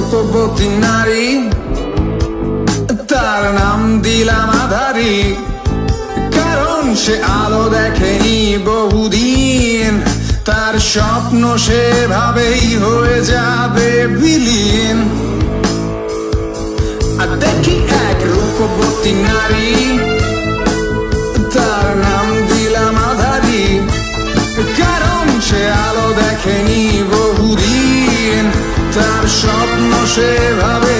রূপবতী নারী, তার নাম দিলাম আধারী। কারণ সে আলো দেখেনি বহুদিন, তার স্বপ্ন সেভাবেই হয়ে যাবে বিলীন। আর দেখি এক রূপবতী নারী, তার নাম দিলাম আধারী। কারণ সে আলো দেখেনি বহুদিন, তার স্বপ্ন সেভাবে